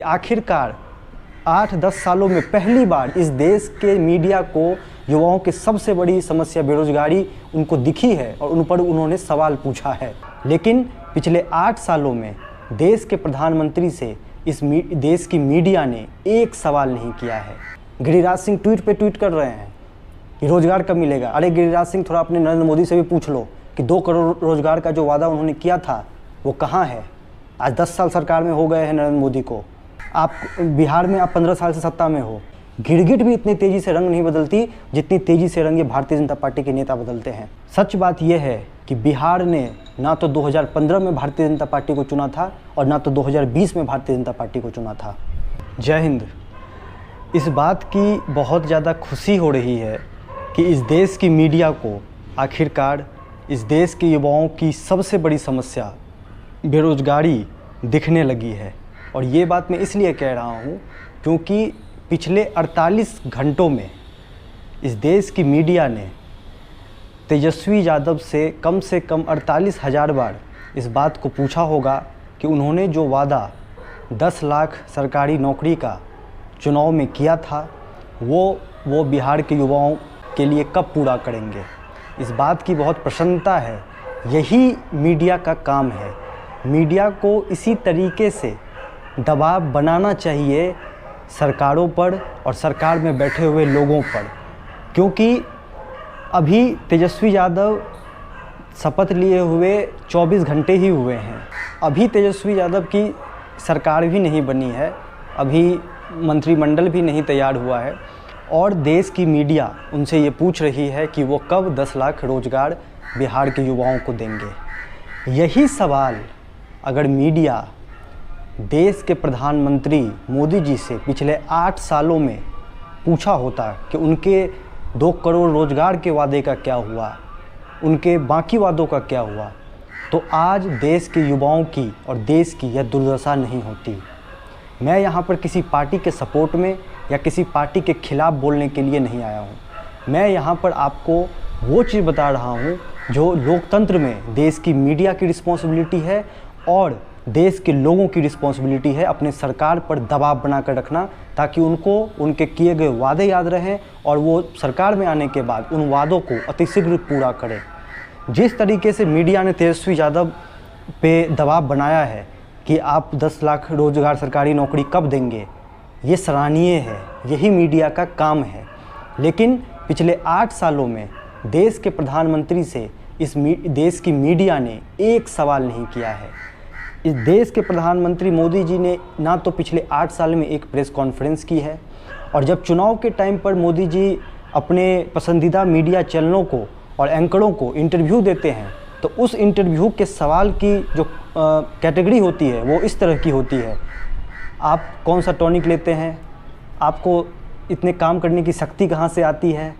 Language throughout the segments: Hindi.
आखिरकार 8-10 सालों में पहली बार इस देश के मीडिया को युवाओं की सबसे बड़ी समस्या बेरोजगारी उनको दिखी है और उन पर उन्होंने सवाल पूछा है। लेकिन पिछले 8 सालों में देश के प्रधानमंत्री से इस देश की मीडिया ने एक सवाल नहीं किया है। गिरिराज सिंह ट्वीट पे ट्वीट कर रहे हैं कि रोजगार कब मिलेगा। अरे गिरिराज सिंह, थोड़ा अपने नरेंद्र मोदी से भी पूछ लो कि 2 करोड़ रोजगार का जो वादा उन्होंने किया था वो कहाँ है। आज 10 साल सरकार में हो गए हैं नरेंद्र मोदी को। आप बिहार में आप 15 साल से सत्ता में हो। गिरगिट भी इतनी तेज़ी से रंग नहीं बदलती जितनी तेज़ी से रंग ये भारतीय जनता पार्टी के नेता बदलते हैं। सच बात यह है कि बिहार ने ना तो 2015 में भारतीय जनता पार्टी को चुना था और ना तो 2020 में भारतीय जनता पार्टी को चुना था। जय हिंद। इस बात की बहुत ज़्यादा खुशी हो रही है कि इस देश की मीडिया को आखिरकार इस देश के युवाओं की सबसे बड़ी समस्या बेरोजगारी दिखने लगी है। और ये बात मैं इसलिए कह रहा हूँ क्योंकि पिछले 48 घंटों में इस देश की मीडिया ने तेजस्वी यादव से कम 48,000 बार इस बात को पूछा होगा कि उन्होंने जो वादा 10 लाख सरकारी नौकरी का चुनाव में किया था वो बिहार के युवाओं के लिए कब पूरा करेंगे। इस बात की बहुत प्रसन्नता है। यही मीडिया का काम है। मीडिया को इसी तरीके से दबाव बनाना चाहिए सरकारों पर और सरकार में बैठे हुए लोगों पर, क्योंकि अभी तेजस्वी यादव शपथ लिए हुए 24 घंटे ही हुए हैं। अभी तेजस्वी यादव की सरकार भी नहीं बनी है, अभी मंत्रिमंडल भी नहीं तैयार हुआ है और देश की मीडिया उनसे ये पूछ रही है कि वो कब 10 लाख रोजगार बिहार के युवाओं को देंगे। यही सवाल अगर मीडिया देश के प्रधानमंत्री मोदी जी से पिछले 8 सालों में पूछा होता कि उनके 2 करोड़ रोजगार के वादे का क्या हुआ, उनके बाकी वादों का क्या हुआ, तो आज देश के युवाओं की और देश की यह दुर्दशा नहीं होती। मैं यहाँ पर किसी पार्टी के सपोर्ट में या किसी पार्टी के खिलाफ बोलने के लिए नहीं आया हूँ। मैं यहाँ पर आपको वो चीज़ बता रहा हूँ जो लोकतंत्र में देश की मीडिया की रिस्पॉन्सिबिलिटी है और देश के लोगों की रिस्पॉन्सिबिलिटी है अपने सरकार पर दबाव बनाकर रखना, ताकि उनको उनके किए गए वादे याद रहें और वो सरकार में आने के बाद उन वादों को अतिशीघ्र पूरा करें। जिस तरीके से मीडिया ने तेजस्वी यादव पे दबाव बनाया है कि आप 10 लाख रोजगार सरकारी नौकरी कब देंगे, ये सराहनीय है। यही मीडिया का काम है। लेकिन पिछले 8 सालों में देश के प्रधानमंत्री से इस देश की मीडिया ने एक सवाल नहीं किया है। इस देश के प्रधानमंत्री मोदी जी ने ना तो पिछले 8 साल में एक प्रेस कॉन्फ्रेंस की है और जब चुनाव के टाइम पर मोदी जी अपने पसंदीदा मीडिया चैनलों को और एंकरों को इंटरव्यू देते हैं तो उस इंटरव्यू के सवाल की जो कैटेगरी होती है वो इस तरह की होती है। आप कौन सा टॉनिक लेते हैं, आपको इतने काम करने की शक्ति कहाँ से आती है,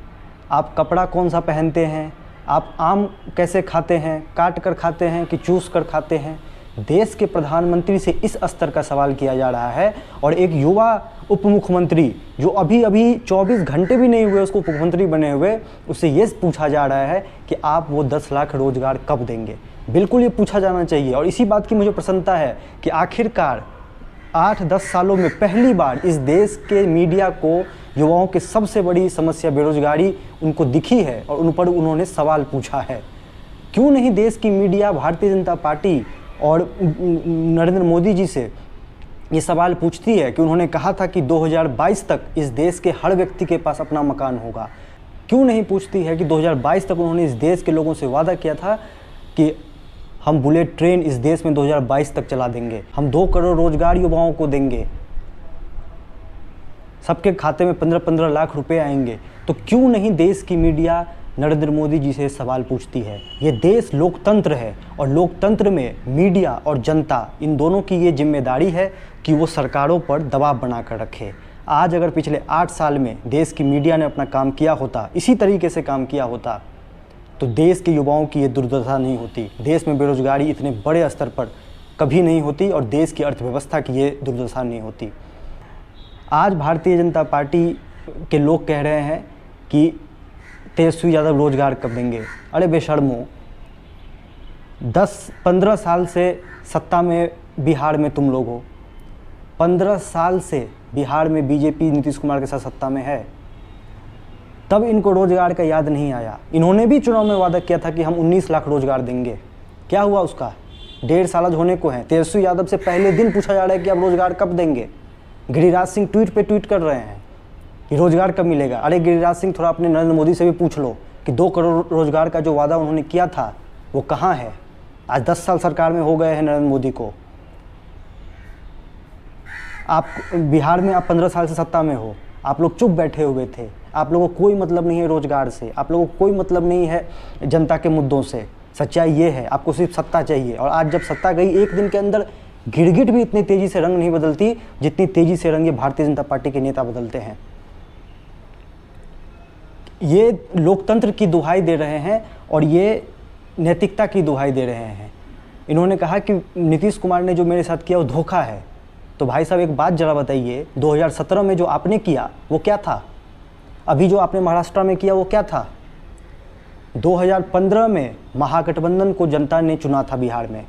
आप कपड़ा कौन सा पहनते हैं, आप आम कैसे खाते हैं, काट कर खाते हैं कि चूस कर खाते हैं। देश के प्रधानमंत्री से इस स्तर का सवाल किया जा रहा है और एक युवा उप मुख्यमंत्री जो अभी 24 घंटे भी नहीं हुए उसको उप मुख्यमंत्री बने हुए, उससे ये पूछा जा रहा है कि आप वो 10 लाख रोजगार कब देंगे। बिल्कुल ये पूछा जाना चाहिए और इसी बात की मुझे प्रसन्नता है कि आखिरकार 8-10 सालों में पहली बार इस देश के मीडिया को युवाओं की सबसे बड़ी समस्या बेरोजगारी उनको दिखी है और उन पर उन्होंने सवाल पूछा है। क्यों नहीं देश की मीडिया भारतीय जनता पार्टी और नरेंद्र मोदी जी से ये सवाल पूछती है कि उन्होंने कहा था कि 2022 तक इस देश के हर व्यक्ति के पास अपना मकान होगा। क्यों नहीं पूछती है कि 2022 तक उन्होंने इस देश के लोगों से वादा किया था कि हम बुलेट ट्रेन इस देश में 2022 तक चला देंगे, हम 2 करोड़ रोजगार युवाओं को देंगे, सबके खाते में 15-15 लाख रुपए आएंगे। तो क्यों नहीं देश की मीडिया नरेंद्र मोदी जी से सवाल पूछती है। ये देश लोकतंत्र है और लोकतंत्र में मीडिया और जनता इन दोनों की ये जिम्मेदारी है कि वो सरकारों पर दबाव बनाकर रखे। आज अगर पिछले 8 साल में देश की मीडिया ने अपना काम किया होता, इसी तरीके से काम किया होता, तो देश के युवाओं की ये दुर्दशा नहीं होती, देश में बेरोजगारी इतने बड़े स्तर पर कभी नहीं होती और देश की अर्थव्यवस्था की ये दुर्दशा नहीं होती। आज भारतीय जनता पार्टी के लोग कह रहे हैं कि तेजस्वी यादव रोजगार कब देंगे। अरे बेशर्मो, 10-15 साल से सत्ता में बिहार में तुम लोग हो, 15 साल से बिहार में बीजेपी नीतीश कुमार के साथ सत्ता में है, तब इनको रोजगार का याद नहीं आया। इन्होंने भी चुनाव में वादा किया था कि हम 19 लाख रोजगार देंगे। क्या हुआ उसका? 1.5 साल होने को हैं। तेजस्वी यादव से पहले दिन पूछा जा रहा है कि आप रोजगार कब देंगे। गिरिराज सिंह ट्वीट पे ट्वीट कर रहे हैं कि रोजगार कब मिलेगा। अरे गिरिराज सिंह, थोड़ा अपने नरेंद्र मोदी से भी पूछ लो कि 2 करोड़ रोजगार का जो वादा उन्होंने किया था वो कहाँ है। आज 10 साल सरकार में हो गए हैं नरेंद्र मोदी को। आप बिहार में आप 15 साल से सत्ता में हो, आप लोग चुप बैठे हुए थे। आप लोगों को कोई मतलब नहीं है रोजगार से, आप लोगों को कोई मतलब नहीं है जनता के मुद्दों से। सच्चाई ये है, आपको सिर्फ सत्ता चाहिए। और आज जब सत्ता गई, एक दिन के अंदर गिरगिट भी इतनी तेजी से रंग नहीं बदलती जितनी तेजी से रंग ये भारतीय जनता पार्टी के नेता बदलते हैं। ये लोकतंत्र की दुहाई दे रहे हैं और ये नैतिकता की दुहाई दे रहे हैं। इन्होंने कहा कि नीतीश कुमार ने जो मेरे साथ किया वो धोखा है। तो भाई साहब एक बात ज़रा बताइए, 2017 में जो आपने किया वो क्या था? अभी जो आपने महाराष्ट्र में किया वो क्या था? 2015 में महागठबंधन को जनता ने चुना था बिहार में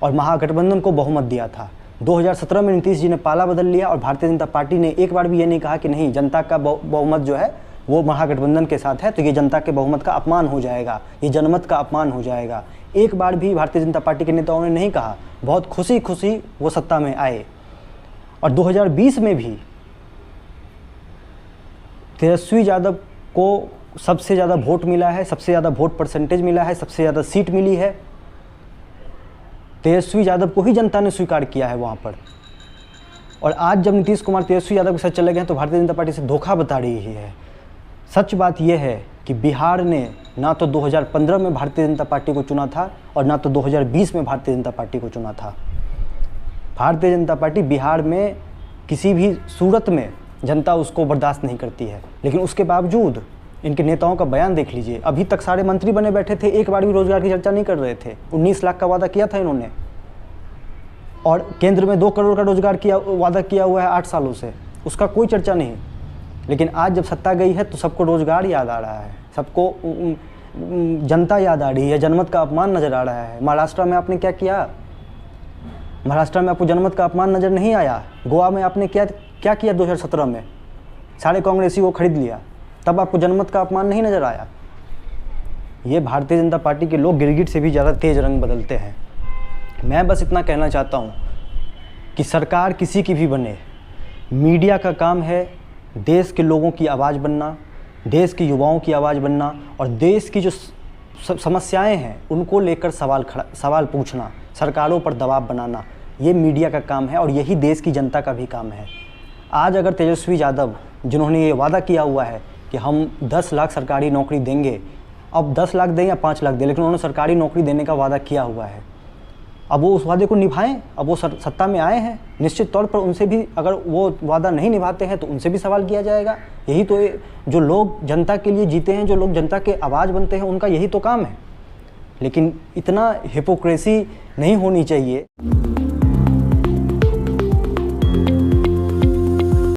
और महागठबंधन को बहुमत दिया था। 2017 में नीतीश जी ने पाला बदल लिया और भारतीय जनता पार्टी ने एक बार भी ये नहीं कहा कि नहीं, जनता का बहुमत जो है वो महागठबंधन के साथ है तो ये जनता के बहुमत का अपमान हो जाएगा, ये जनमत का अपमान हो जाएगा। एक बार भी भारतीय जनता पार्टी के नेताओं ने नहीं कहा। बहुत खुशी खुशी वो सत्ता में आए। और 2020 में भी तेजस्वी यादव को सबसे ज़्यादा वोट मिला है, सबसे ज़्यादा वोट परसेंटेज मिला है, सबसे ज़्यादा सीट मिली है। तेजस्वी यादव को ही जनता ने स्वीकार किया है वहाँ पर। और आज जब नीतीश कुमार तेजस्वी यादव के साथ चले गए तो भारतीय जनता पार्टी से धोखा बता रही है। सच बात यह है कि बिहार ने ना तो 2015 में भारतीय जनता पार्टी को चुना था और ना तो 2020 में भारतीय जनता पार्टी को चुना था। भारतीय जनता पार्टी बिहार में किसी भी सूरत में जनता उसको बर्दाश्त नहीं करती है, लेकिन उसके बावजूद इनके नेताओं का बयान देख लीजिए। अभी तक सारे मंत्री बने बैठे थे, एक बार भी रोजगार की चर्चा नहीं कर रहे थे। 19 लाख का वादा किया था इन्होंने और केंद्र में 2 करोड़ का रोजगार वादा किया हुआ है 8 सालों से, उसका कोई चर्चा नहीं। लेकिन आज जब सत्ता गई है तो सबको रोजगार याद आ रहा है, सबको जनता याद आ रही है, जनमत का अपमान नज़र आ रहा है। महाराष्ट्र में आपने क्या किया? महाराष्ट्र में आपको जनमत का अपमान नज़र नहीं आया? गोवा में आपने क्या किया 2017 में? सारे कांग्रेसी को खरीद लिया, तब आपको जनमत का अपमान नहीं नज़र आया? ये भारतीय जनता पार्टी के लोग गिरगिट से भी ज़्यादा तेज़ रंग बदलते हैं। मैं बस इतना कहना चाहता हूँ कि सरकार किसी की भी बने, मीडिया का काम है देश के लोगों की आवाज़ बनना, देश के युवाओं की आवाज़ बनना और देश की जो समस्याएं हैं उनको लेकर सवाल पूछना, सरकारों पर दबाव बनाना, ये मीडिया का काम है और यही देश की जनता का भी काम है। आज अगर तेजस्वी यादव, जिन्होंने ये वादा किया हुआ है कि हम 10 लाख सरकारी नौकरी देंगे, अब 10 लाख दें या 5 लाख दें, लेकिन उन्होंने सरकारी नौकरी देने का वादा किया हुआ है, अब वो उस वादे को निभाएं। अब वो सत्ता में आए हैं, निश्चित तौर पर उनसे भी अगर वो वादा नहीं निभाते हैं तो उनसे भी सवाल किया जाएगा। यही तो जो लोग जनता के लिए जीते हैं, जो लोग जनता के आवाज़ बनते हैं, उनका यही तो काम है। लेकिन इतना हिपोक्रेसी नहीं होनी चाहिए।